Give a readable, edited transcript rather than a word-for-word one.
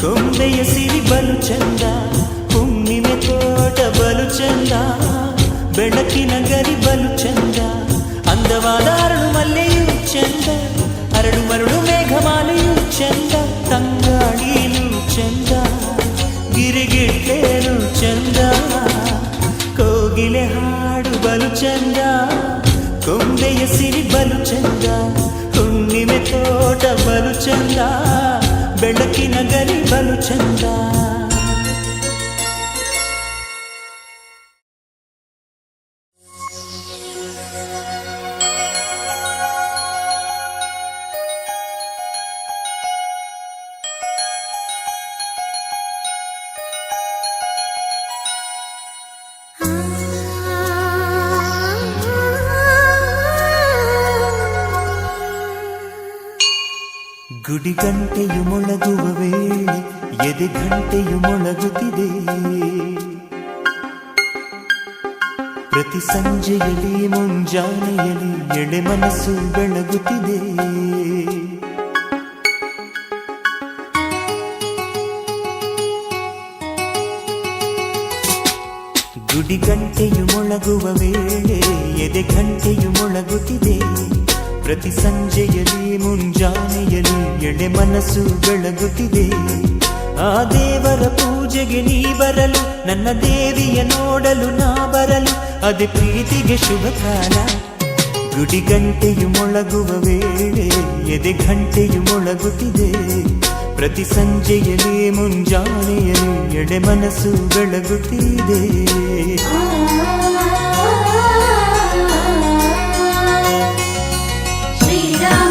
ಕೊಂಬೆಯ ಸಿರಿ ಬಲು ಚಂದ, ಹುಣ್ಣಿಮೆ ತೋಟ ಬಲು ಚಂದ, ಬೆಳಕಿನ ಗರಿ ಬಲು ಚಂದ, ಅಂದವಾದ ಅರಳು ಮಲ್ಲೆಯೂ ಚಂದ, ಅರಳು ಮರಳು ಮೇಘಮಾಲೆಯೂ ಚಂದ, ತಂಗಾಳಿಯೂ ಚಂದ, ಗಿರಿಗಿಟ್ಟೇನು ಚಂದ, ಕೋಗಿಲೆ ಹಾಡು ಬಲು ಚಂದ, ಕೊಂಬೆಯ ಸಿರಿ ಬಲು ಚಂದ, ಹುಣ್ಣಿಮೆ ತೋಟ ಬಲು ಚಂದ, ಬೆಳಕಿನ ಗರಿ ಬಲು ಚಂದ. ಗುಡಿ ಗಂಟೆಯು ಮೊಳಗುವ ವೇಳೆ ಎದೆ ಗಂಟೆಯು ಮೊಳಗುತ್ತಿದೆ, ಪ್ರತಿ ಸಂಜೆಯಲ್ಲಿ ಮುಂಜಾನೆಯಲ್ಲಿ ಎಳೆ ಮನಸ್ಸು ಬೆಳಗುತ್ತಿದೆ. ಗುಡಿ ಗಂಟೆಯು ಮೊಳಗುವ ವೇಳೆ ಎದೆ ಗಂಟೆಯು ಮೊಳಗುತ್ತಿದೆ, ಪ್ರತಿ ಸಂಜೆಯಲ್ಲಿ ಮುಂಜಾನೆಯಲ್ಲಿ ಎಳೆ ಮನಸ್ಸು ಬೆಳಗುತ್ತಿದೆ. ಆ ದೇವರ ಪೂಜೆಗೆ ನೀ ಬರಲು, ನನ್ನ ದೇವಿಯ ನೋಡಲು ನಾ ಬರಲು, ಅದೇ ಪ್ರೀತಿಗೆ ಶುಭ ಕಾಲ. ಗುಡಿ ಗಂಟೆಯು ಮೊಳಗುವ ವೇಳೆ ಎದೆ ಗಂಟೆಯು ಮೊಳಗುತ್ತಿದೆ, ಪ್ರತಿ ಸಂಜೆಯಲ್ಲಿ ಮುಂಜಾನೆಯಲ್ಲಿ ಎಳೆ ಮನಸ್ಸು ಬೆಳಗುತ್ತಿದೆ. ಶ್ರೀರಾಮ